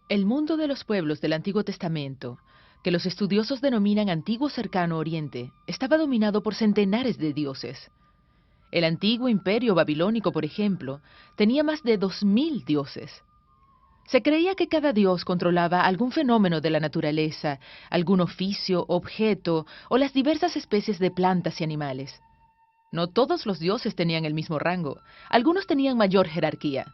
El mundo de los pueblos del Antiguo Testamento, que los estudiosos denominan Antiguo Cercano Oriente, estaba dominado por centenares de dioses. El antiguo imperio babilónico, por ejemplo, tenía más de 2000 dioses. Se creía que cada dios controlaba algún fenómeno de la naturaleza, algún oficio, objeto o las diversas especies de plantas y animales. No todos los dioses tenían el mismo rango, algunos tenían mayor jerarquía,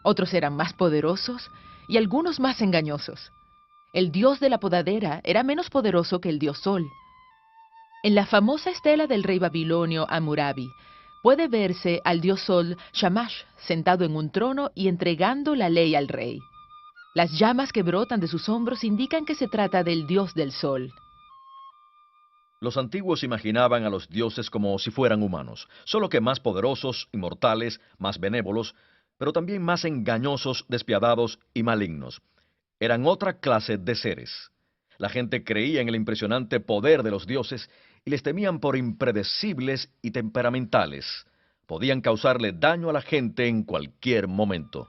otros eran más poderosos y algunos más engañosos. El dios de la podadera era menos poderoso que el dios Sol. En la famosa estela del rey babilonio Hammurabi, puede verse al dios Sol Shamash sentado en un trono y entregando la ley al rey. Las llamas que brotan de sus hombros indican que se trata del dios del sol. Los antiguos imaginaban a los dioses como si fueran humanos, solo que más poderosos, inmortales, más benévolos, pero también más engañosos, despiadados y malignos. Eran otra clase de seres. La gente creía en el impresionante poder de los dioses y les temían por impredecibles y temperamentales. Podían causarle daño a la gente en cualquier momento.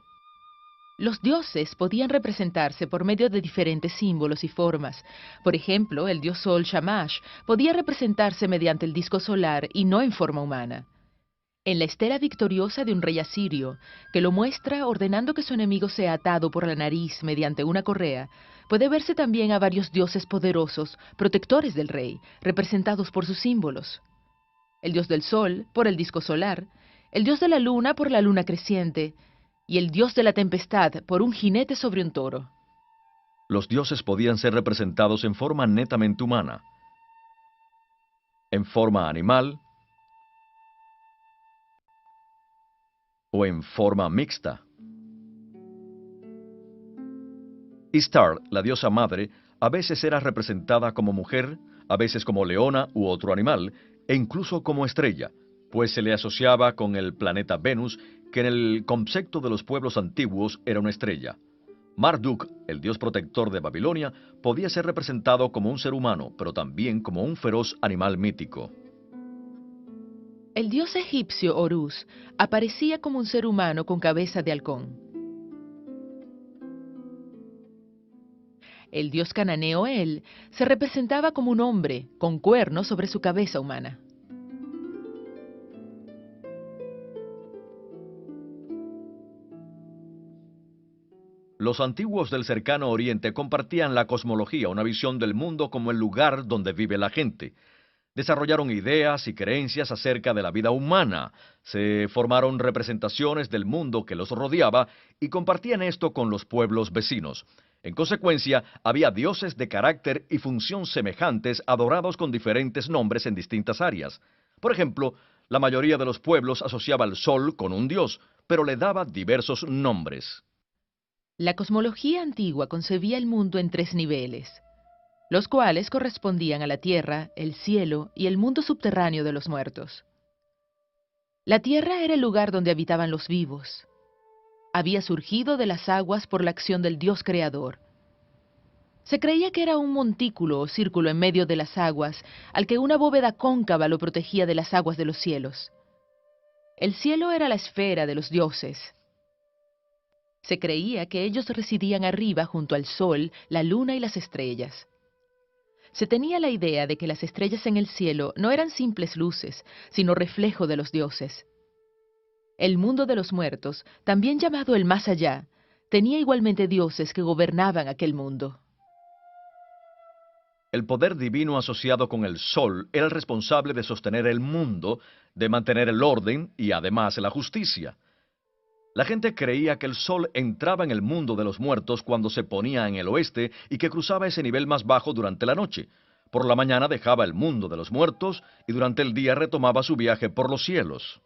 Los dioses podían representarse por medio de diferentes símbolos y formas. Por ejemplo, el dios Sol Shamash podía representarse mediante el disco solar y no en forma humana. En la estela victoriosa de un rey asirio, que lo muestra ordenando que su enemigo sea atado por la nariz mediante una correa, puede verse también a varios dioses poderosos, protectores del rey, representados por sus símbolos. El dios del sol por el disco solar, el dios de la luna por la luna creciente, y el dios de la tempestad por un jinete sobre un toro. Los dioses podían ser representados en forma netamente humana, en forma animal o en forma mixta. Ishtar, la diosa madre, a veces era representada como mujer, a veces como leona u otro animal, e incluso como estrella, pues se le asociaba con el planeta Venus, que en el concepto de los pueblos antiguos era una estrella. Marduk, el dios protector de Babilonia, podía ser representado como un ser humano, pero también como un feroz animal mítico. El dios egipcio Horus aparecía como un ser humano con cabeza de halcón. El dios cananeo El se representaba como un hombre con cuernos sobre su cabeza humana. Los antiguos del cercano Oriente compartían la cosmología, una visión del mundo como el lugar donde vive la gente. Desarrollaron ideas y creencias acerca de la vida humana, se formaron representaciones del mundo que los rodeaba y compartían esto con los pueblos vecinos. En consecuencia, había dioses de carácter y función semejantes adorados con diferentes nombres en distintas áreas. Por ejemplo, la mayoría de los pueblos asociaba al sol con un dios, pero le daba diversos nombres. La cosmología antigua concebía el mundo en tres niveles, los cuales correspondían a la tierra, el cielo y el mundo subterráneo de los muertos. La tierra era el lugar donde habitaban los vivos. Había surgido de las aguas por la acción del Dios creador. Se creía que era un montículo o círculo en medio de las aguas, al que una bóveda cóncava lo protegía de las aguas de los cielos. El cielo era la esfera de los dioses. Se creía que ellos residían arriba junto al sol, la luna y las estrellas. Se tenía la idea de que las estrellas en el cielo no eran simples luces, sino reflejo de los dioses. El mundo de los muertos, también llamado el más allá, tenía igualmente dioses que gobernaban aquel mundo. El poder divino asociado con el sol era el responsable de sostener el mundo, de mantener el orden y además la justicia. La gente creía que el sol entraba en el mundo de los muertos cuando se ponía en el oeste y que cruzaba ese nivel más bajo durante la noche. Por la mañana dejaba el mundo de los muertos y durante el día retomaba su viaje por los cielos.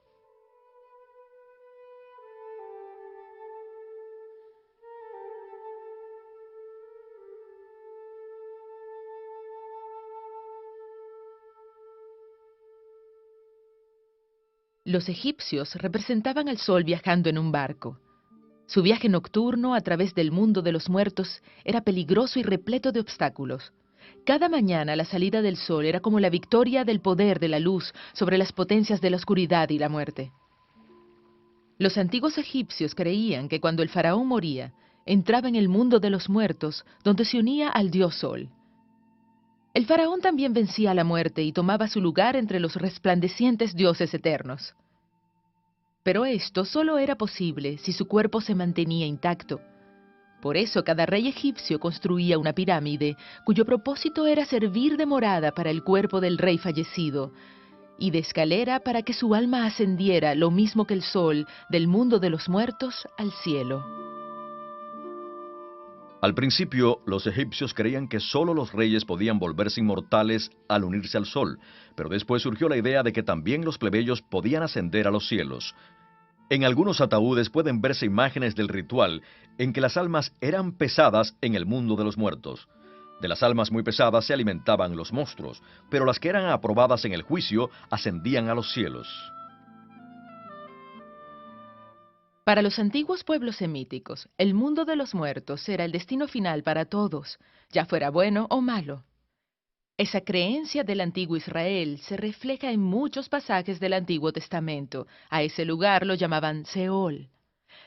Los egipcios representaban al sol viajando en un barco. Su viaje nocturno a través del mundo de los muertos era peligroso y repleto de obstáculos. Cada mañana la salida del sol era como la victoria del poder de la luz sobre las potencias de la oscuridad y la muerte. Los antiguos egipcios creían que cuando el faraón moría, entraba en el mundo de los muertos, donde se unía al dios Sol. El faraón también vencía a la muerte y tomaba su lugar entre los resplandecientes dioses eternos. Pero esto solo era posible si su cuerpo se mantenía intacto. Por eso cada rey egipcio construía una pirámide, cuyo propósito era servir de morada para el cuerpo del rey fallecido, y de escalera para que su alma ascendiera lo mismo que el sol del mundo de los muertos al cielo. Al principio, los egipcios creían que solo los reyes podían volverse inmortales al unirse al sol, pero después surgió la idea de que también los plebeyos podían ascender a los cielos. En algunos ataúdes pueden verse imágenes del ritual en que las almas eran pesadas en el mundo de los muertos. De las almas muy pesadas se alimentaban los monstruos, pero las que eran aprobadas en el juicio ascendían a los cielos. Para los antiguos pueblos semíticos, el mundo de los muertos era el destino final para todos, ya fuera bueno o malo. Esa creencia del antiguo Israel se refleja en muchos pasajes del Antiguo Testamento. A ese lugar lo llamaban Seol.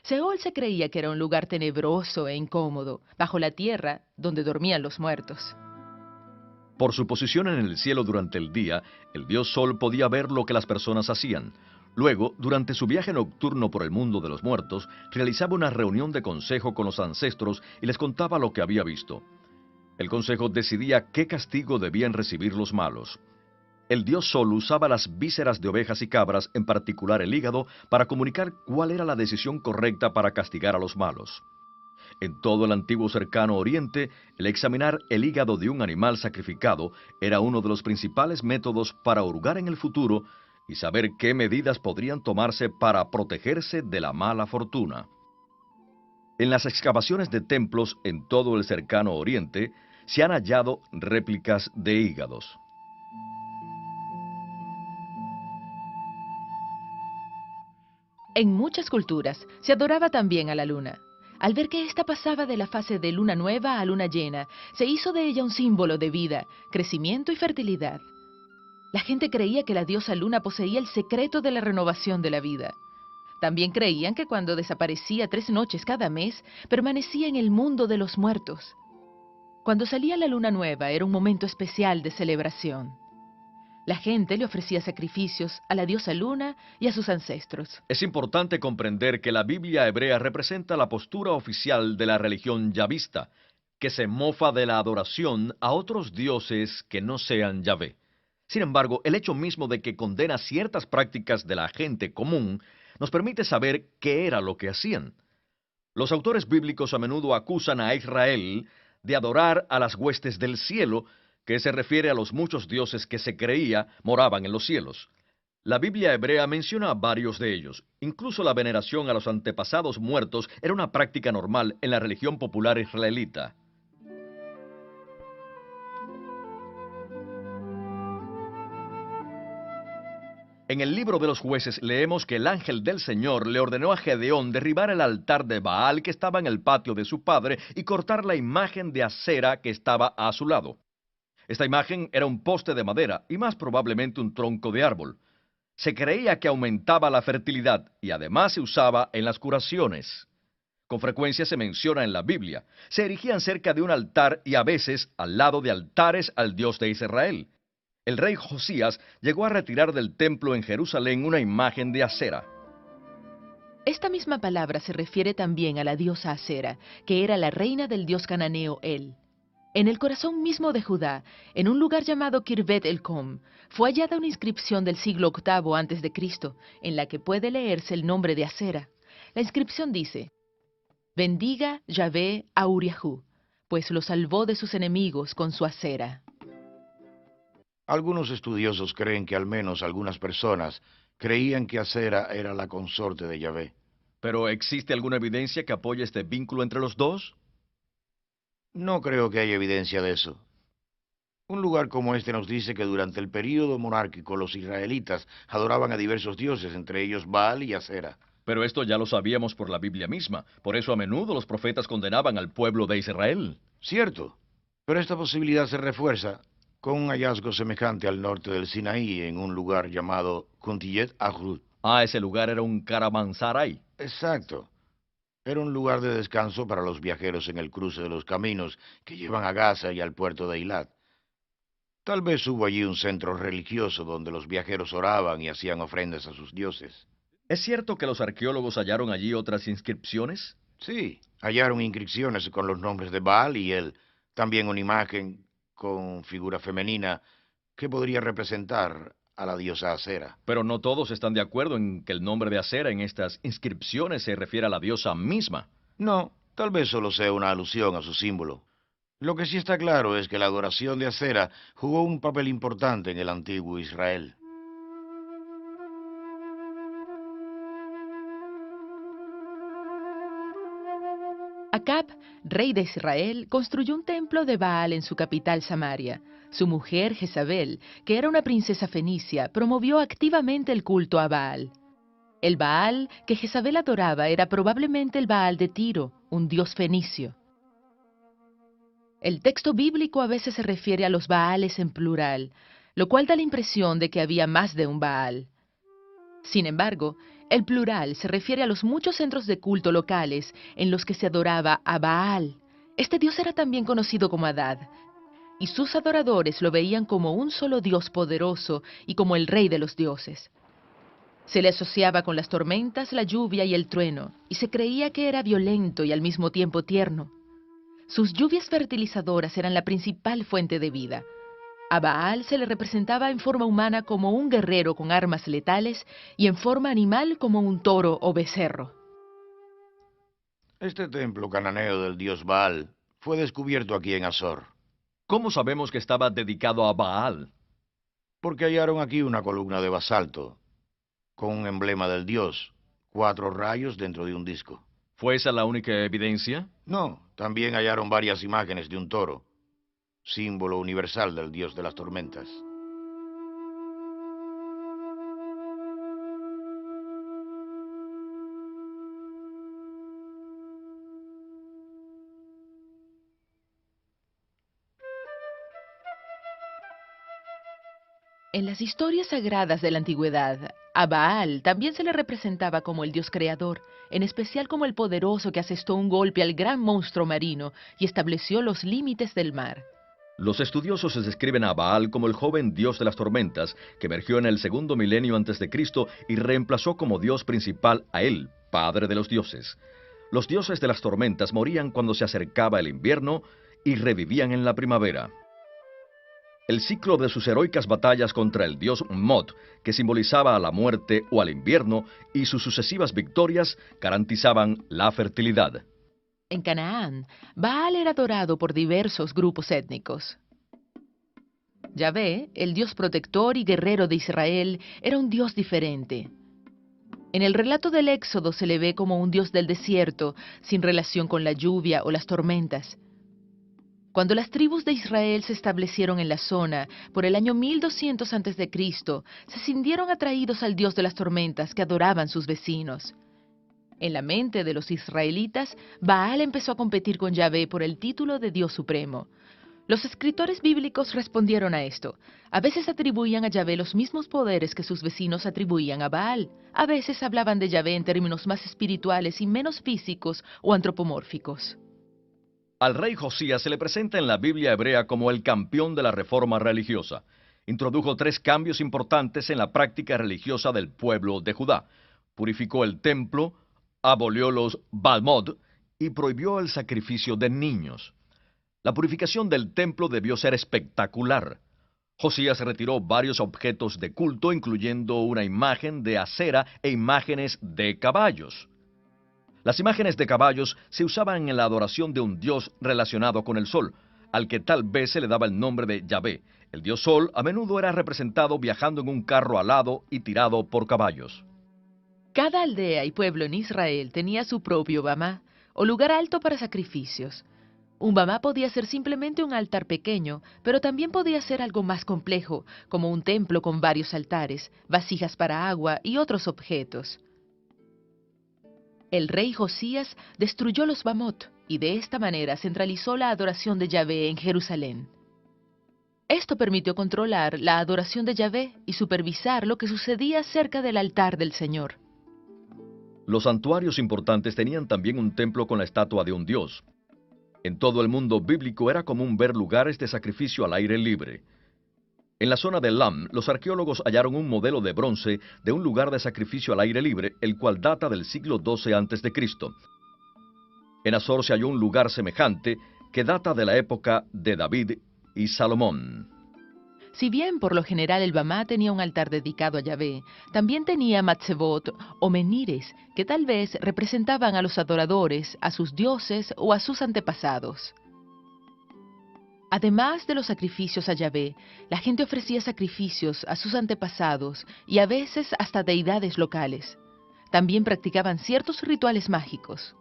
Seol se creía que era un lugar tenebroso e incómodo, bajo la tierra, donde dormían los muertos. Por su posición en el cielo durante el día, el dios Sol podía ver lo que las personas hacían. Luego, durante su viaje nocturno por el mundo de los muertos, realizaba una reunión de consejo con los ancestros y les contaba lo que había visto. El consejo decidía qué castigo debían recibir los malos. El dios Sol usaba las vísceras de ovejas y cabras, en particular el hígado, para comunicar cuál era la decisión correcta para castigar a los malos. En todo el antiguo cercano oriente, el examinar el hígado de un animal sacrificado era uno de los principales métodos para hurgar en el futuro y saber qué medidas podrían tomarse para protegerse de la mala fortuna. En las excavaciones de templos en todo el cercano oriente, se han hallado réplicas de hígados. En muchas culturas se adoraba también a la luna. Al ver que ésta pasaba de la fase de luna nueva a luna llena, se hizo de ella un símbolo de vida, crecimiento y fertilidad. La gente creía que la diosa luna poseía el secreto de la renovación de la vida. También creían que cuando desaparecía 3 noches cada mes, permanecía en el mundo de los muertos. Cuando salía la luna nueva era un momento especial de celebración. La gente le ofrecía sacrificios a la diosa luna y a sus ancestros. Es importante comprender que la Biblia hebrea representa la postura oficial de la religión yavista, que se mofa de la adoración a otros dioses que no sean Yahvé. Sin embargo, el hecho mismo de que condena ciertas prácticas de la gente común nos permite saber qué era lo que hacían. Los autores bíblicos a menudo acusan a Israel de adorar a las huestes del cielo, que se refiere a los muchos dioses que se creía moraban en los cielos. La Biblia hebrea menciona a varios de ellos. Incluso la veneración a los antepasados muertos era una práctica normal en la religión popular israelita. En el libro de los jueces leemos que el ángel del Señor le ordenó a Gedeón derribar el altar de Baal que estaba en el patio de su padre y cortar la imagen de Acera que estaba a su lado. Esta imagen era un poste de madera y más probablemente un tronco de árbol. Se creía que aumentaba la fertilidad y además se usaba en las curaciones. Con frecuencia se menciona en la Biblia. Se erigían cerca de un altar y a veces al lado de altares al Dios de Israel. El rey Josías llegó a retirar del templo en Jerusalén una imagen de Acera. Esta misma palabra se refiere también a la diosa Acera, que era la reina del dios cananeo El. En el corazón mismo de Judá, en un lugar llamado Kirbet el-Com, fue hallada una inscripción del siglo VIII a.C., en la que puede leerse el nombre de Acera. La inscripción dice: «Bendiga Yahvé a Uriahú, pues lo salvó de sus enemigos con su acera». Algunos estudiosos creen que al menos algunas personas creían que Acera era la consorte de Yahvé. ¿Pero existe alguna evidencia que apoye este vínculo entre los dos? No creo que haya evidencia de eso. Un lugar como este nos dice que durante el período monárquico los israelitas adoraban a diversos dioses, entre ellos Baal y Acera. Pero esto ya lo sabíamos por la Biblia misma. Por eso a menudo los profetas condenaban al pueblo de Israel. Cierto, pero esta posibilidad se refuerza con un hallazgo semejante al norte del Sinaí, en un lugar llamado Kuntiyet Ahrut. Ah, ese lugar era un caravansaray. Exacto. Era un lugar de descanso para los viajeros en el cruce de los caminos que llevan a Gaza y al puerto de Eilat. Tal vez hubo allí un centro religioso donde los viajeros oraban y hacían ofrendas a sus dioses. ¿Es cierto que los arqueólogos hallaron allí otras inscripciones? Sí, hallaron inscripciones con los nombres de Baal y él, también una imagen con figura femenina que podría representar a la diosa Acera. Pero no todos están de acuerdo en que el nombre de Acera en estas inscripciones se refiere a la diosa misma. No, tal vez solo sea una alusión a su símbolo. Lo que sí está claro es que la adoración de Acera jugó un papel importante en el antiguo Israel. Acab, rey de Israel, construyó un templo de Baal en su capital Samaria. Su mujer, Jezabel, que era una princesa fenicia, promovió activamente el culto a Baal. El Baal que Jezabel adoraba era probablemente el Baal de Tiro, un dios fenicio. El texto bíblico a veces se refiere a los Baales en plural, lo cual da la impresión de que había más de un Baal. Sin embargo, el plural se refiere a los muchos centros de culto locales en los que se adoraba a Baal. Este dios era también conocido como Adad, y sus adoradores lo veían como un solo dios poderoso y como el rey de los dioses. Se le asociaba con las tormentas, la lluvia y el trueno, y se creía que era violento y al mismo tiempo tierno. Sus lluvias fertilizadoras eran la principal fuente de vida. A Baal se le representaba en forma humana como un guerrero con armas letales y en forma animal como un toro o becerro. Este templo cananeo del dios Baal fue descubierto aquí en Azor, ¿Cómo sabemos que estaba dedicado a Baal? porque hallaron aquí una columna de basalto con un emblema del dios, 4 rayos dentro de un disco. ¿Fue esa la única evidencia? No, también hallaron varias imágenes de un toro, símbolo universal del dios de las tormentas. En las historias sagradas de la antigüedad, a Baal también se le representaba como el dios creador, en especial como el poderoso que asestó un golpe al gran monstruo marino y estableció los límites del mar. Los estudiosos describen a Baal como el joven dios de las tormentas, que emergió en el segundo milenio antes de Cristo y reemplazó como dios principal a él, padre de los dioses. Los dioses de las tormentas morían cuando se acercaba el invierno y revivían en la primavera. El ciclo de sus heroicas batallas contra el dios Mot, que simbolizaba a la muerte o al invierno, y sus sucesivas victorias garantizaban la fertilidad. En Canaán, Baal era adorado por diversos grupos étnicos. Yahvé, el dios protector y guerrero de Israel, era un dios diferente. En el relato del Éxodo se le ve como un dios del desierto, sin relación con la lluvia o las tormentas. Cuando las tribus de Israel se establecieron en la zona, por el año 1200 a.C., se sintieron atraídos al dios de las tormentas que adoraban sus vecinos. En la mente de los israelitas, Baal empezó a competir con Yahvé por el título de Dios Supremo. Los escritores bíblicos respondieron a esto. A veces atribuían a Yahvé los mismos poderes que sus vecinos atribuían a Baal. A veces hablaban de Yahvé en términos más espirituales y menos físicos o antropomórficos. Al rey Josías se le presenta en la Biblia hebrea como el campeón de la reforma religiosa. Introdujo 3 cambios importantes en la práctica religiosa del pueblo de Judá. Purificó el templo, abolió los Balmod y prohibió el sacrificio de niños. La purificación del templo debió ser espectacular. Josías retiró varios objetos de culto, incluyendo una imagen de acera e imágenes de caballos. Las imágenes de caballos se usaban en la adoración de un dios relacionado con el sol, al que tal vez se le daba el nombre de Yahvé. El dios sol a menudo era representado viajando en un carro alado y tirado por caballos. Cada aldea y pueblo en Israel tenía su propio bamá, o lugar alto para sacrificios. Un bamá podía ser simplemente un altar pequeño, pero también podía ser algo más complejo, como un templo con varios altares, vasijas para agua y otros objetos. El rey Josías destruyó los bamot y de esta manera centralizó la adoración de Yahvé en Jerusalén. Esto permitió controlar la adoración de Yahvé y supervisar lo que sucedía cerca del altar del Señor. Los santuarios importantes tenían también un templo con la estatua de un dios. En todo el mundo bíblico era común ver lugares de sacrificio al aire libre. En la zona de Lam, los arqueólogos hallaron un modelo de bronce de un lugar de sacrificio al aire libre, el cual data del siglo XII a.C. En Azor se halló un lugar semejante que data de la época de David y Salomón. Si bien por lo general el Bamá tenía un altar dedicado a Yahvé, también tenía matzebot o menires, que tal vez representaban a los adoradores, a sus dioses o a sus antepasados. Además de los sacrificios a Yahvé, la gente ofrecía sacrificios a sus antepasados y a veces hasta deidades locales. También practicaban ciertos rituales mágicos.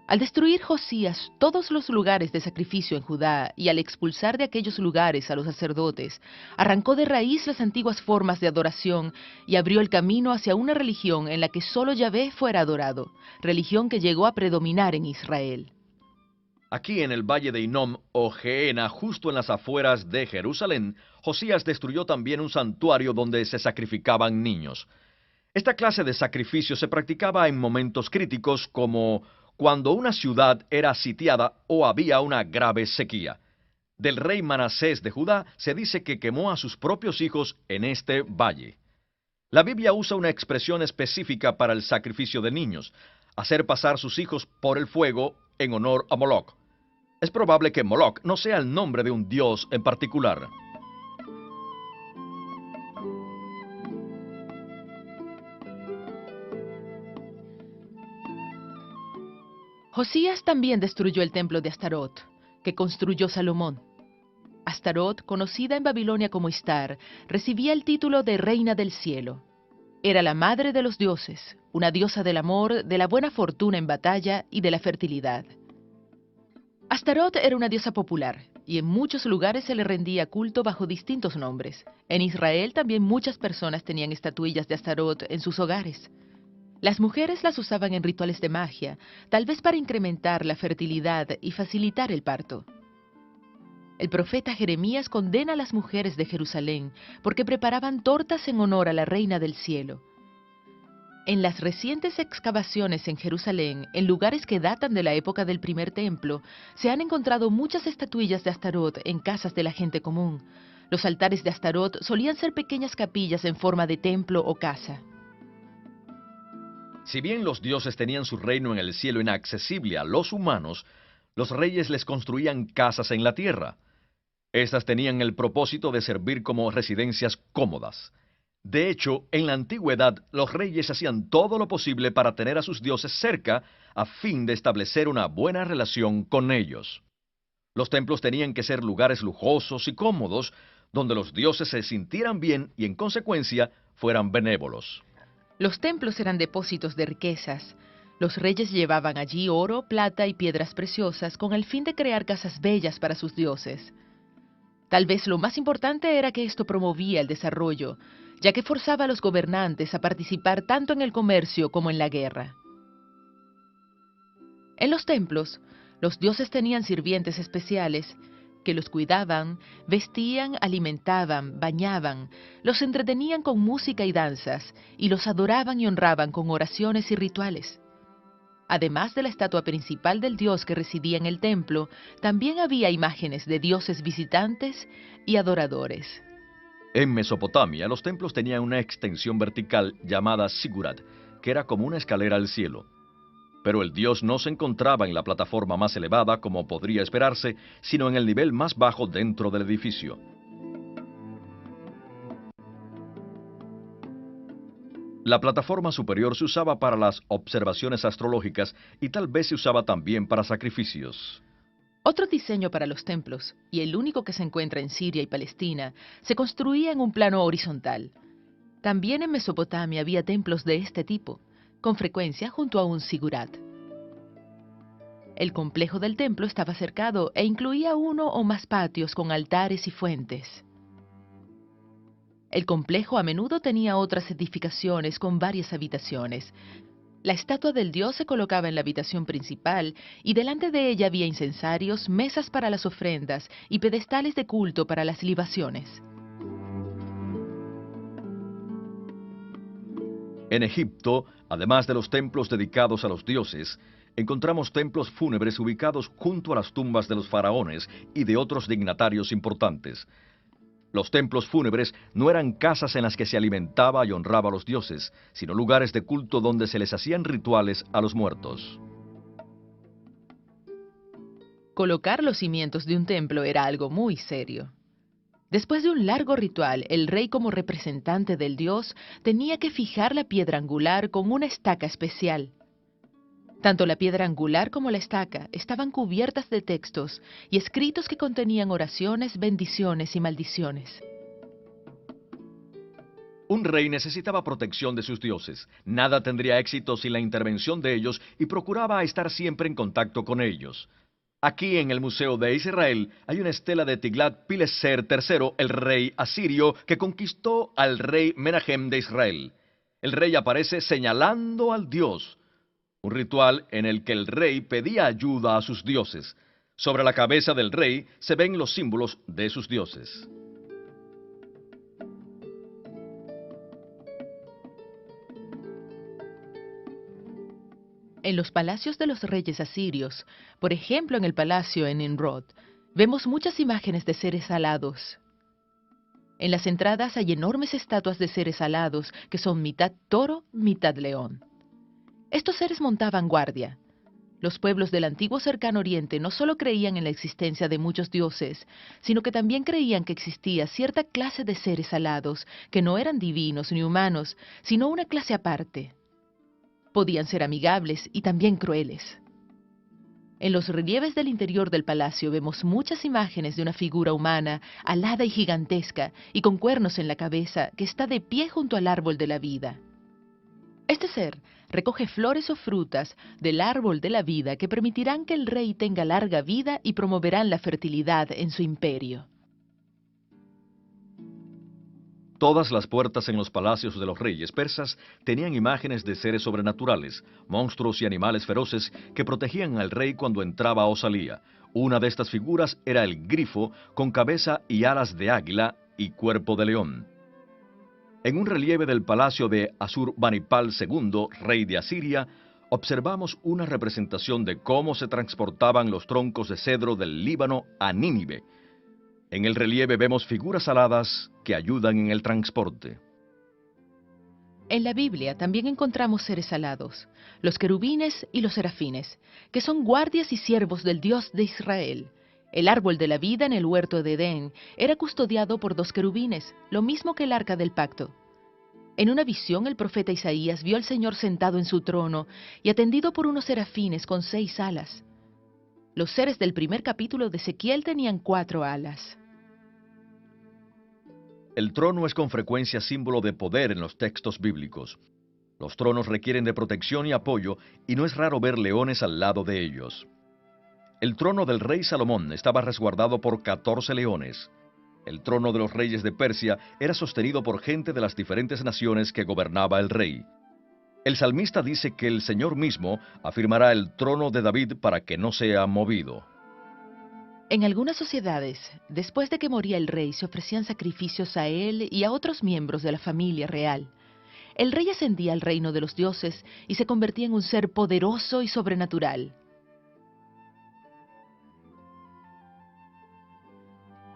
Al destruir Josías todos los lugares de sacrificio en Judá y al expulsar de aquellos lugares a los sacerdotes, arrancó de raíz las antiguas formas de adoración y abrió el camino hacia una religión en la que solo Yahvé fuera adorado, religión que llegó a predominar en Israel. Aquí en el valle de Hinnom o Gehenna, justo en las afueras de Jerusalén, Josías destruyó también un santuario donde se sacrificaban niños. Esta clase de sacrificio se practicaba en momentos críticos como cuando una ciudad era sitiada o había una grave sequía. Del rey Manasés de Judá se dice que quemó a sus propios hijos en este valle. La Biblia usa una expresión específica para el sacrificio de niños, hacer pasar sus hijos por el fuego en honor a Moloc. Es probable que Moloc no sea el nombre de un dios en particular. Josías también destruyó el templo de Astarot, que construyó Salomón. Astarot, conocida en Babilonia como Istar, recibía el título de Reina del Cielo. Era la madre de los dioses, una diosa del amor, de la buena fortuna en batalla y de la fertilidad. Astarot era una diosa popular, y en muchos lugares se le rendía culto bajo distintos nombres. En Israel también muchas personas tenían estatuillas de Astarot en sus hogares. Las mujeres las usaban en rituales de magia, tal vez para incrementar la fertilidad y facilitar el parto. El profeta Jeremías condena a las mujeres de Jerusalén porque preparaban tortas en honor a la Reina del Cielo. En las recientes excavaciones en Jerusalén, en lugares que datan de la época del primer templo, se han encontrado muchas estatuillas de Astarot en casas de la gente común. Los altares de Astarot solían ser pequeñas capillas en forma de templo o casa. Si bien los dioses tenían su reino en el cielo inaccesible a los humanos, los reyes les construían casas en la tierra. Estas tenían el propósito de servir como residencias cómodas. De hecho, en la antigüedad, los reyes hacían todo lo posible para tener a sus dioses cerca a fin de establecer una buena relación con ellos. Los templos tenían que ser lugares lujosos y cómodos, donde los dioses se sintieran bien y en consecuencia fueran benévolos. Los templos eran depósitos de riquezas. Los reyes llevaban allí oro, plata y piedras preciosas con el fin de crear casas bellas para sus dioses. Tal vez lo más importante era que esto promovía el desarrollo, ya que forzaba a los gobernantes a participar tanto en el comercio como en la guerra. En los templos, los dioses tenían sirvientes especiales que los cuidaban, vestían, alimentaban, bañaban, los entretenían con música y danzas, y los adoraban y honraban con oraciones y rituales. Además de la estatua principal del dios que residía en el templo, también había imágenes de dioses visitantes y adoradores. En Mesopotamia, los templos tenían una extensión vertical llamada Sigurat, que era como una escalera al cielo. Pero el dios no se encontraba en la plataforma más elevada, como podría esperarse, sino en el nivel más bajo dentro del edificio. La plataforma superior se usaba para las observaciones astrológicas y tal vez se usaba también para sacrificios. Otro diseño para los templos, y el único que se encuentra en Siria y Palestina, se construía en un plano horizontal. También en Mesopotamia había templos de este tipo, con frecuencia junto a un sigurat. El complejo del templo estaba cercado e incluía uno o más patios con altares y fuentes. El complejo a menudo tenía otras edificaciones con varias habitaciones. La estatua del dios se colocaba en la habitación principal y delante de ella había incensarios, mesas para las ofrendas y pedestales de culto para las libaciones. En Egipto, además de los templos dedicados a los dioses, encontramos templos fúnebres ubicados junto a las tumbas de los faraones y de otros dignatarios importantes. Los templos fúnebres no eran casas en las que se alimentaba y honraba a los dioses, sino lugares de culto donde se les hacían rituales a los muertos. Colocar los cimientos de un templo era algo muy serio. Después de un largo ritual, el rey como representante del dios tenía que fijar la piedra angular con una estaca especial. Tanto la piedra angular como la estaca estaban cubiertas de textos y escritos que contenían oraciones, bendiciones y maldiciones. Un rey necesitaba protección de sus dioses. Nada tendría éxito sin la intervención de ellos y procuraba estar siempre en contacto con ellos. Aquí en el Museo de Israel hay una estela de Tiglat-Pileser III, el rey asirio, que conquistó al rey Menahem de Israel. El rey aparece señalando al dios. Un ritual en el que el rey pedía ayuda a sus dioses. Sobre la cabeza del rey se ven los símbolos de sus dioses. En los palacios de los reyes asirios, por ejemplo en el palacio en Nimrod, vemos muchas imágenes de seres alados. En las entradas hay enormes estatuas de seres alados que son mitad toro, mitad león. Estos seres montaban guardia. Los pueblos del antiguo Cercano Oriente no solo creían en la existencia de muchos dioses, sino que también creían que existía cierta clase de seres alados que no eran divinos ni humanos, sino una clase aparte. Podían ser amigables y también crueles. En los relieves del interior del palacio vemos muchas imágenes de una figura humana, alada y gigantesca, y con cuernos en la cabeza, que está de pie junto al árbol de la vida. Este ser recoge flores o frutas del árbol de la vida que permitirán que el rey tenga larga vida y promoverán la fertilidad en su imperio. Todas las puertas en los palacios de los reyes persas tenían imágenes de seres sobrenaturales, monstruos y animales feroces que protegían al rey cuando entraba o salía. Una de estas figuras era el grifo, con cabeza y alas de águila y cuerpo de león. En un relieve del palacio de Asurbanipal II, rey de Asiria, observamos una representación de cómo se transportaban los troncos de cedro del Líbano a Nínive. En el relieve vemos figuras aladas que ayudan en el transporte. En la Biblia también encontramos seres alados, los querubines y los serafines, que son guardias y siervos del Dios de Israel. El árbol de la vida en el huerto de Edén era custodiado por 2 querubines, lo mismo que el arca del pacto. En una visión el profeta Isaías vio al Señor sentado en su trono y atendido por unos serafines con 6 alas. Los seres del primer capítulo de Ezequiel tenían 4 alas. El trono es con frecuencia símbolo de poder en los textos bíblicos. Los tronos requieren de protección y apoyo, y no es raro ver leones al lado de ellos. El trono del rey Salomón estaba resguardado por 14 leones. El trono de los reyes de Persia era sostenido por gente de las diferentes naciones que gobernaba el rey. El salmista dice que el Señor mismo afirmará el trono de David para que no sea movido. En algunas sociedades, después de que moría el rey, se ofrecían sacrificios a él y a otros miembros de la familia real. El rey ascendía al reino de los dioses y se convertía en un ser poderoso y sobrenatural.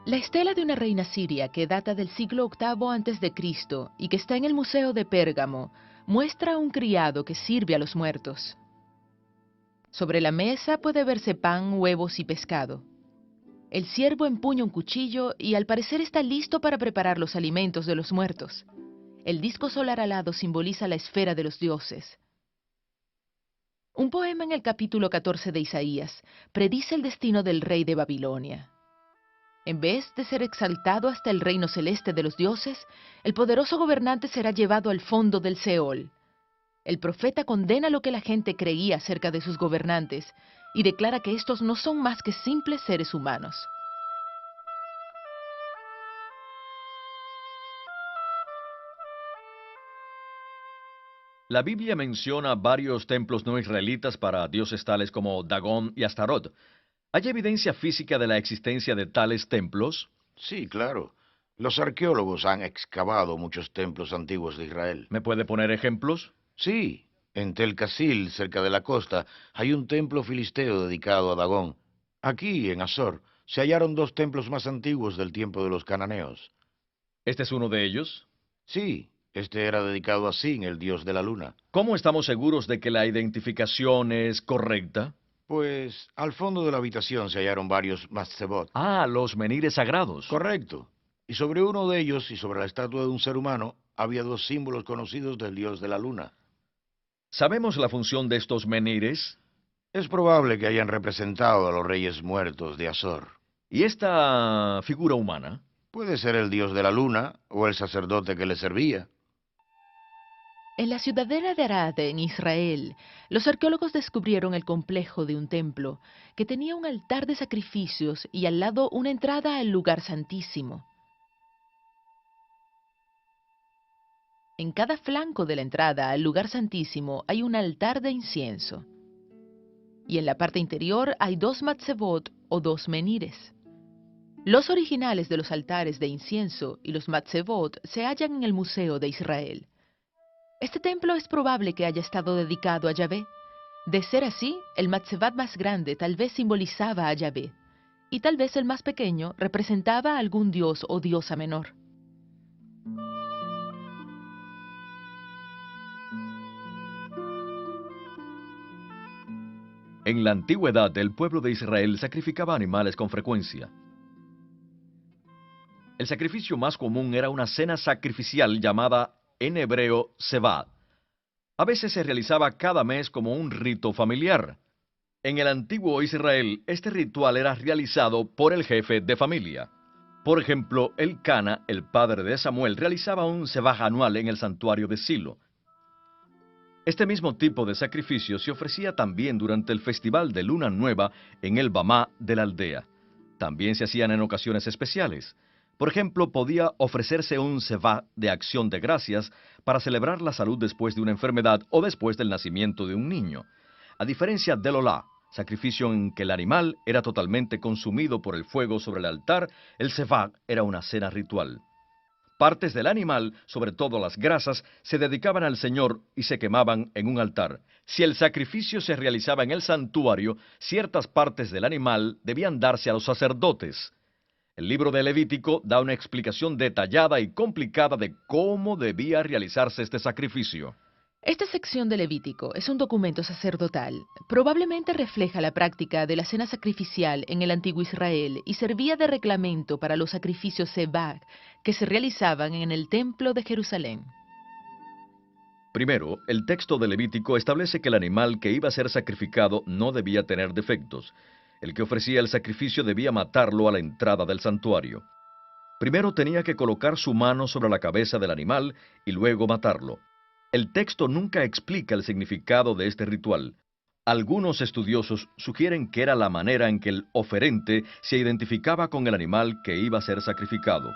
La estela de una reina siria que data del siglo VIII a.C. y que está en el Museo de Pérgamo muestra a un criado que sirve a los muertos. Sobre la mesa puede verse pan, huevos y pescado. El siervo empuña un cuchillo y al parecer está listo para preparar los alimentos de los muertos. El disco solar alado simboliza la esfera de los dioses. Un poema en el capítulo 14 de Isaías predice el destino del rey de Babilonia. En vez de ser exaltado hasta el reino celeste de los dioses, el poderoso gobernante será llevado al fondo del Seol. El profeta condena lo que la gente creía acerca de sus gobernantes y declara que estos no son más que simples seres humanos. La Biblia menciona varios templos no israelitas para dioses tales como Dagón y Astarot. ¿Hay evidencia física de la existencia de tales templos? Sí, claro. Los arqueólogos han excavado muchos templos antiguos de Israel. ¿Me puede poner ejemplos? Sí, en Tel Casil, cerca de la costa, hay un templo filisteo dedicado a Dagón. Aquí, en Azor, se hallaron dos templos más antiguos del tiempo de los cananeos. ¿Este es uno de ellos? Sí, este era dedicado a Sin, el dios de la luna. ¿Cómo estamos seguros de que la identificación es correcta? Pues al fondo de la habitación se hallaron varios mastzebot. Ah, los menires sagrados. Correcto. Y sobre uno de ellos y sobre la estatua de un ser humano había dos símbolos conocidos del dios de la luna. ¿Sabemos la función de estos menires? Es probable que hayan representado a los reyes muertos de Azor. ¿Y esta figura humana? Puede ser el dios de la luna o el sacerdote que le servía. En la ciudadela de Arad, en Israel, los arqueólogos descubrieron el complejo de un templo que tenía un altar de sacrificios y al lado una entrada al lugar santísimo. En cada flanco de la entrada al lugar santísimo hay un altar de incienso. Y en la parte interior hay dos matzebot o dos menires. Los originales de los altares de incienso y los matzebot se hallan en el Museo de Israel. Este templo es probable que haya estado dedicado a Yahvé. De ser así, el matzebat más grande tal vez simbolizaba a Yahvé, y tal vez el más pequeño representaba a algún dios o diosa menor. En la antigüedad, el pueblo de Israel sacrificaba animales con frecuencia. El sacrificio más común era una cena sacrificial llamada en hebreo Sebad. A veces se realizaba cada mes como un rito familiar. En el antiguo Israel, este ritual era realizado por el jefe de familia. Por ejemplo, Elcana, el padre de Samuel, realizaba un Sebaj anual en el santuario de Silo. Este mismo tipo de sacrificio se ofrecía también durante el festival de Luna Nueva en el Bamá de la aldea. También se hacían en ocasiones especiales. Por ejemplo, podía ofrecerse un Sebá de acción de gracias para celebrar la salud después de una enfermedad o después del nacimiento de un niño. A diferencia del Olá, sacrificio en que el animal era totalmente consumido por el fuego sobre el altar, el Sebá era una cena ritual. Partes del animal, sobre todo las grasas, se dedicaban al Señor y se quemaban en un altar. Si el sacrificio se realizaba en el santuario, ciertas partes del animal debían darse a los sacerdotes. El libro de Levítico da una explicación detallada y complicada de cómo debía realizarse este sacrificio. Esta sección de Levítico es un documento sacerdotal. Probablemente refleja la práctica de la cena sacrificial en el antiguo Israel y servía de reglamento para los sacrificios Sebag que se realizaban en el templo de Jerusalén. Primero, el texto de Levítico establece que el animal que iba a ser sacrificado no debía tener defectos. El que ofrecía el sacrificio debía matarlo a la entrada del santuario. Primero tenía que colocar su mano sobre la cabeza del animal y luego matarlo. El texto nunca explica el significado de este ritual. Algunos estudiosos sugieren que era la manera en que el oferente se identificaba con el animal que iba a ser sacrificado.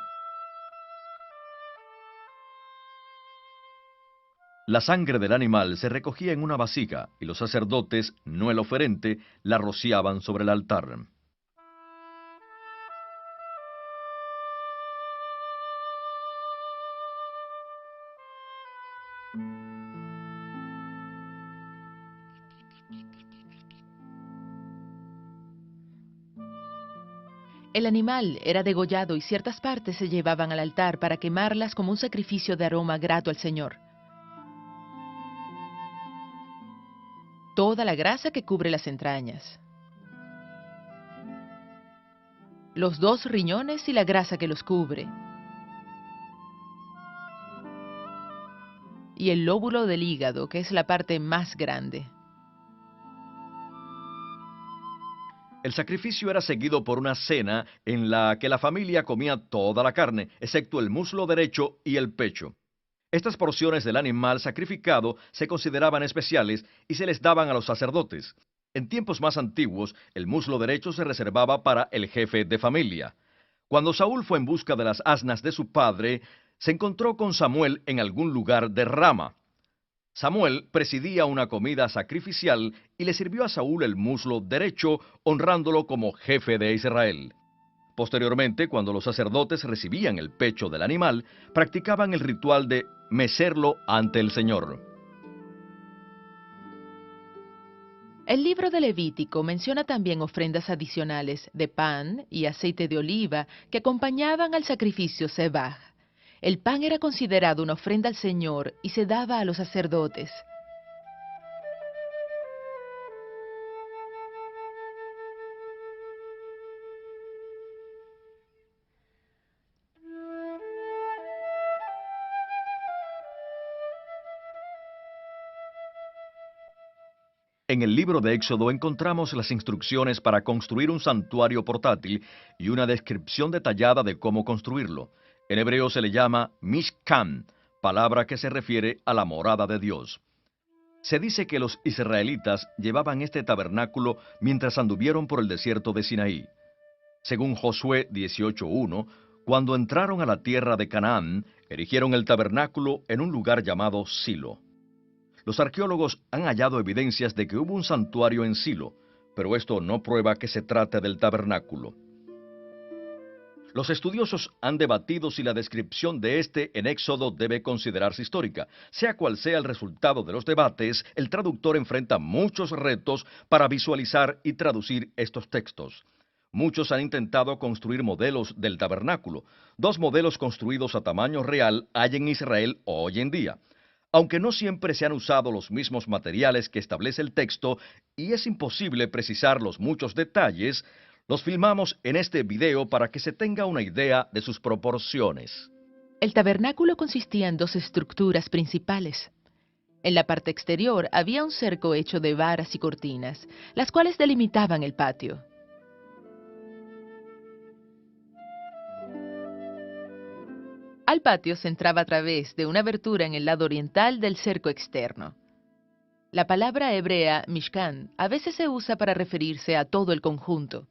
La sangre del animal se recogía en una vasija y los sacerdotes, no el oferente, la rociaban sobre el altar. El animal era degollado y ciertas partes se llevaban al altar para quemarlas como un sacrificio de aroma grato al Señor. Toda la grasa que cubre las entrañas, los dos riñones y la grasa que los cubre, y el lóbulo del hígado, que es la parte más grande. El sacrificio era seguido por una cena en la que la familia comía toda la carne, excepto el muslo derecho y el pecho. Estas porciones del animal sacrificado se consideraban especiales y se les daban a los sacerdotes. En tiempos más antiguos, el muslo derecho se reservaba para el jefe de familia. Cuando Saúl fue en busca de las asnas de su padre, se encontró con Samuel en algún lugar de Rama. Samuel presidía una comida sacrificial y le sirvió a Saúl el muslo derecho, honrándolo como jefe de Israel. Posteriormente, cuando los sacerdotes recibían el pecho del animal, practicaban el ritual de mecerlo ante el Señor. El libro de Levítico menciona también ofrendas adicionales de pan y aceite de oliva que acompañaban al sacrificio sebaj. El pan era considerado una ofrenda al Señor y se daba a los sacerdotes. En el libro de Éxodo encontramos las instrucciones para construir un santuario portátil y una descripción detallada de cómo construirlo. En hebreo se le llama Mishkan, palabra que se refiere a la morada de Dios. Se dice que los israelitas llevaban este tabernáculo mientras anduvieron por el desierto de Sinaí. Según Josué 18:1, cuando entraron a la tierra de Canaán, erigieron el tabernáculo en un lugar llamado Silo. Los arqueólogos han hallado evidencias de que hubo un santuario en Silo, pero esto no prueba que se trate del tabernáculo. Los estudiosos han debatido si la descripción de este en Éxodo debe considerarse histórica. Sea cual sea el resultado de los debates, el traductor enfrenta muchos retos para visualizar y traducir estos textos. Muchos han intentado construir modelos del tabernáculo. 2 modelos construidos a tamaño real hay en Israel hoy en día. Aunque no siempre se han usado los mismos materiales que establece el texto y es imposible precisar los muchos detalles, los filmamos en este video para que se tenga una idea de sus proporciones. El tabernáculo consistía en 2 estructuras principales. En la parte exterior había un cerco hecho de varas y cortinas, las cuales delimitaban el patio. Al patio se entraba a través de una abertura en el lado oriental del cerco externo. La palabra hebrea Mishkan a veces se usa para referirse a todo el conjunto.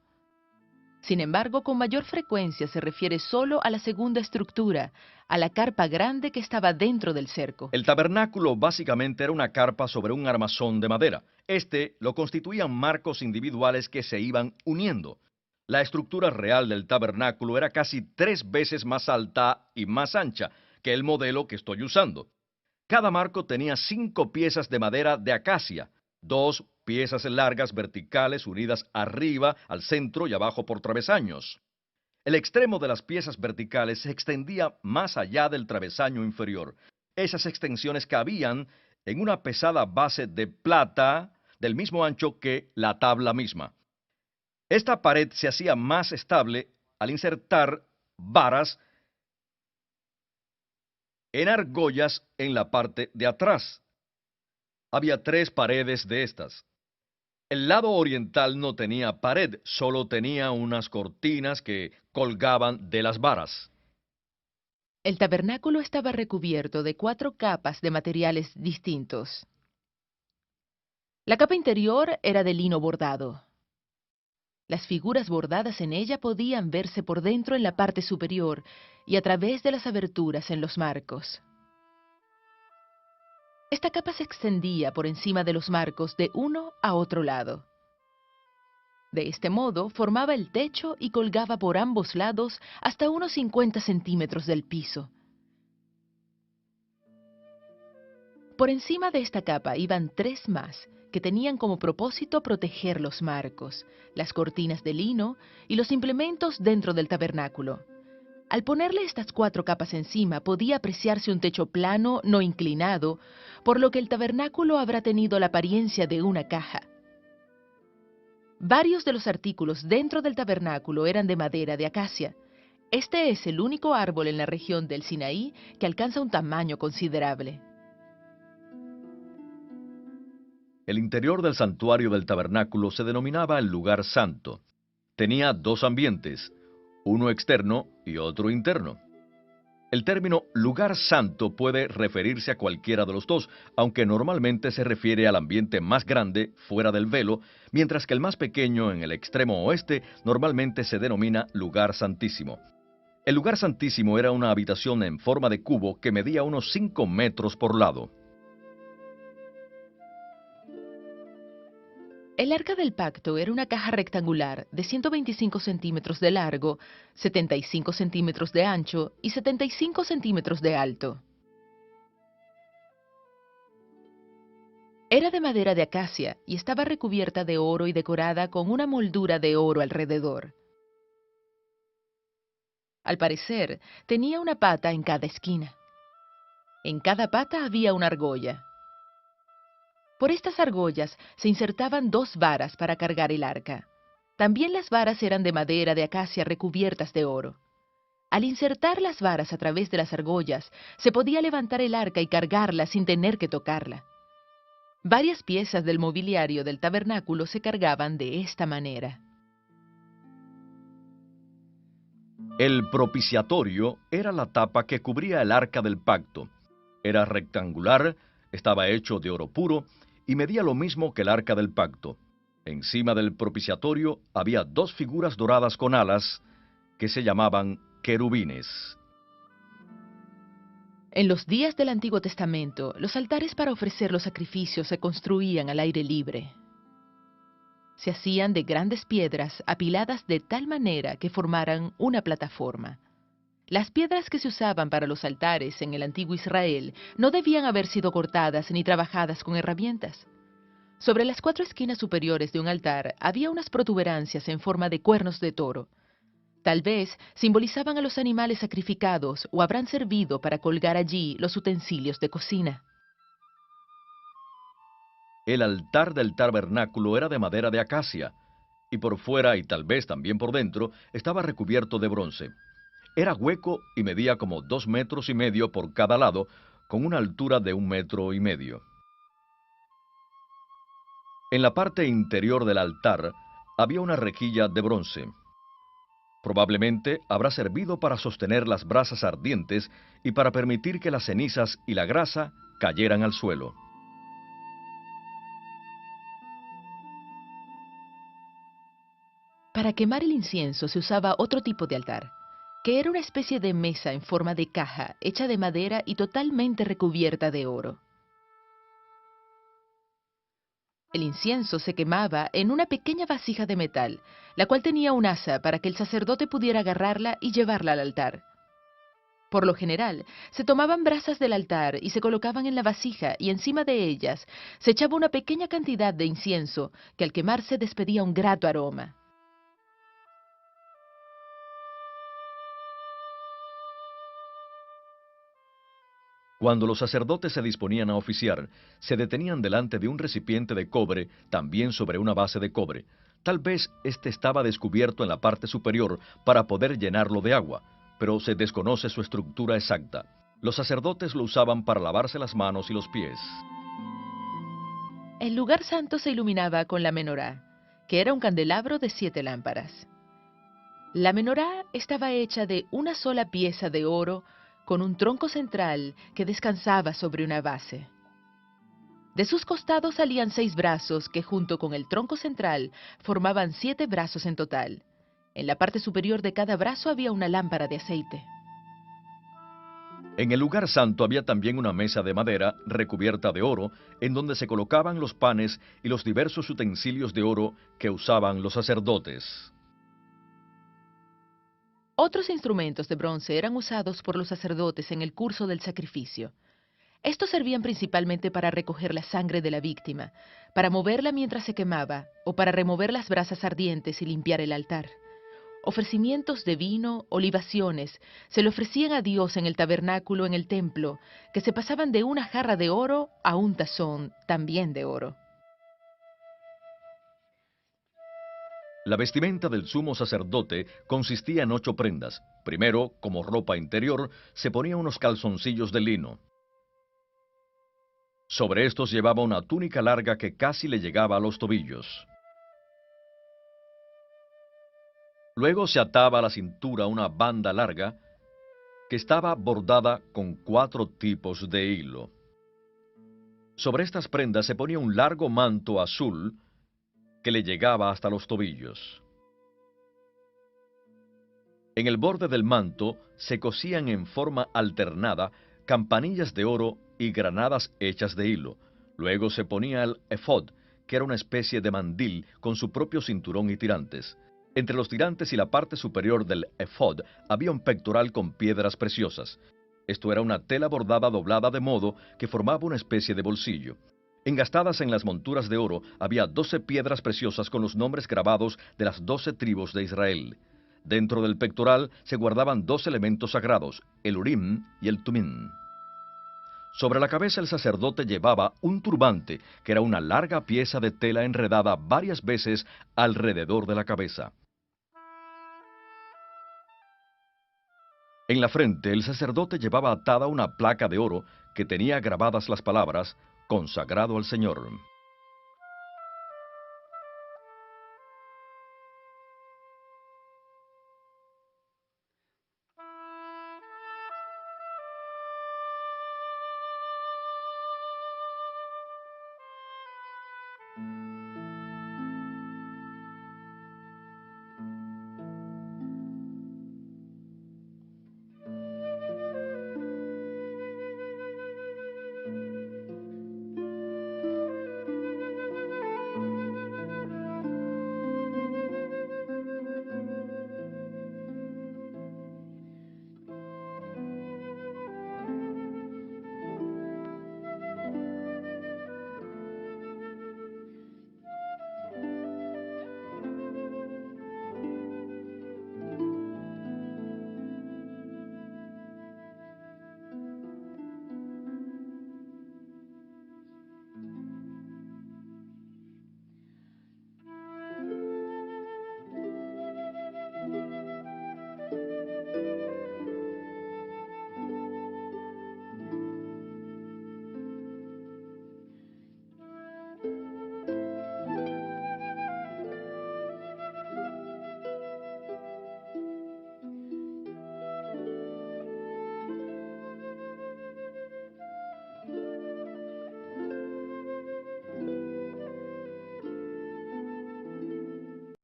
Sin embargo, con mayor frecuencia se refiere solo a la segunda estructura, a la carpa grande que estaba dentro del cerco. El tabernáculo básicamente era una carpa sobre un armazón de madera. Este lo constituían marcos individuales que se iban uniendo. La estructura real del tabernáculo era casi 3 veces más alta y más ancha que el modelo que estoy usando. Cada marco tenía 5 piezas de madera de acacia, 2 piezas largas verticales unidas arriba, al centro y abajo por travesaños. El extremo de las piezas verticales se extendía más allá del travesaño inferior. Esas extensiones cabían en una pesada base de plata del mismo ancho que la tabla misma. Esta pared se hacía más estable al insertar varas en argollas en la parte de atrás. Había 3 paredes de estas. El lado oriental no tenía pared, solo tenía unas cortinas que colgaban de las varas. El tabernáculo estaba recubierto de 4 capas de materiales distintos. La capa interior era de lino bordado. Las figuras bordadas en ella podían verse por dentro en la parte superior y a través de las aberturas en los marcos. Esta capa se extendía por encima de los marcos de uno a otro lado. De este modo formaba el techo y colgaba por ambos lados hasta unos 50 centímetros del piso. Por encima de esta capa iban 3 más, que tenían como propósito proteger los marcos, las cortinas de lino y los implementos dentro del tabernáculo. Al ponerle estas 4 capas encima podía apreciarse un techo plano, no inclinado, por lo que el tabernáculo habrá tenido la apariencia de una caja. Varios de los artículos dentro del tabernáculo eran de madera de acacia. Este es el único árbol en la región del Sinaí que alcanza un tamaño considerable. El interior del santuario del tabernáculo se denominaba el lugar santo. Tenía 2 ambientes, uno externo y otro interno. El término lugar santo puede referirse a cualquiera de los 2, aunque normalmente se refiere al ambiente más grande fuera del velo, mientras que el más pequeño en el extremo oeste normalmente se denomina lugar santísimo. El lugar santísimo era una habitación en forma de cubo que medía unos 5 metros por lado. El Arca del Pacto era una caja rectangular de 125 centímetros de largo, 75 centímetros de ancho y 75 centímetros de alto. Era de madera de acacia y estaba recubierta de oro y decorada con una moldura de oro alrededor. Al parecer, tenía una pata en cada esquina. En cada pata había una argolla. Por estas argollas se insertaban 2 varas para cargar el arca. También las varas eran de madera de acacia recubiertas de oro. Al insertar las varas a través de las argollas, se podía levantar el arca y cargarla sin tener que tocarla. Varias piezas del mobiliario del tabernáculo se cargaban de esta manera. El propiciatorio era la tapa que cubría el arca del pacto. Era rectangular, estaba hecho de oro puro y medía lo mismo que el arca del pacto. Encima del propiciatorio había 2 figuras doradas con alas que se llamaban querubines. En los días del Antiguo Testamento, los altares para ofrecer los sacrificios se construían al aire libre. Se hacían de grandes piedras apiladas de tal manera que formaran una plataforma. Las piedras que se usaban para los altares en el antiguo Israel no debían haber sido cortadas ni trabajadas con herramientas. Sobre las 4 esquinas superiores de un altar había unas protuberancias en forma de cuernos de toro. Tal vez simbolizaban a los animales sacrificados o habrán servido para colgar allí los utensilios de cocina. El altar del tabernáculo era de madera de acacia, y por fuera y tal vez también por dentro estaba recubierto de bronce. Era hueco y medía como 2,5 metros por cada lado, con una altura de 1,5 metros. En la parte interior del altar había una rejilla de bronce. Probablemente habrá servido para sostener las brasas ardientes y para permitir que las cenizas y la grasa cayeran al suelo. Para quemar el incienso se usaba otro tipo de altar, que era una especie de mesa en forma de caja, hecha de madera y totalmente recubierta de oro. El incienso se quemaba en una pequeña vasija de metal, la cual tenía un asa para que el sacerdote pudiera agarrarla y llevarla al altar. Por lo general, se tomaban brasas del altar y se colocaban en la vasija y encima de ellas se echaba una pequeña cantidad de incienso que al quemarse despedía un grato aroma. Cuando los sacerdotes se disponían a oficiar, se detenían delante de un recipiente de cobre, también sobre una base de cobre. Tal vez este estaba descubierto en la parte superior para poder llenarlo de agua, pero se desconoce su estructura exacta. Los sacerdotes lo usaban para lavarse las manos y los pies. El lugar santo se iluminaba con la menorá, que era un candelabro de 7 lámparas. La menorá estaba hecha de una sola pieza de oro con un tronco central que descansaba sobre una base. De sus costados salían 6 brazos que junto con el tronco central formaban 7 brazos en total. En la parte superior de cada brazo había una lámpara de aceite. En el lugar santo había también una mesa de madera recubierta de oro, en donde se colocaban los panes y los diversos utensilios de oro que usaban los sacerdotes. Otros instrumentos de bronce eran usados por los sacerdotes en el curso del sacrificio. Estos servían principalmente para recoger la sangre de la víctima, para moverla mientras se quemaba, o para remover las brasas ardientes y limpiar el altar. Ofrecimientos de vino o libaciones se le ofrecían a Dios en el tabernáculo en el templo, que se pasaban de una jarra de oro a un tazón también de oro. La vestimenta del sumo sacerdote consistía en 8 prendas. Primero, como ropa interior, se ponía unos calzoncillos de lino. Sobre estos llevaba una túnica larga que casi le llegaba a los tobillos. Luego se ataba a la cintura una banda larga que estaba bordada con 4 tipos de hilo. Sobre estas prendas se ponía un largo manto azul que le llegaba hasta los tobillos. En el borde del manto se cosían en forma alternada campanillas de oro y granadas hechas de hilo. Luego se ponía el efod, que era una especie de mandil con su propio cinturón y tirantes. Entre los tirantes y la parte superior del efod había un pectoral con piedras preciosas. Esto era una tela bordada doblada de modo que formaba una especie de bolsillo. Engastadas en las monturas de oro había 12 piedras preciosas con los nombres grabados de las 12 tribus de Israel. Dentro del pectoral se guardaban 2 elementos sagrados, el Urim y el Tumim. Sobre la cabeza el sacerdote llevaba un turbante, que era una larga pieza de tela enredada varias veces alrededor de la cabeza. En la frente el sacerdote llevaba atada una placa de oro que tenía grabadas las palabras, consagrado al Señor.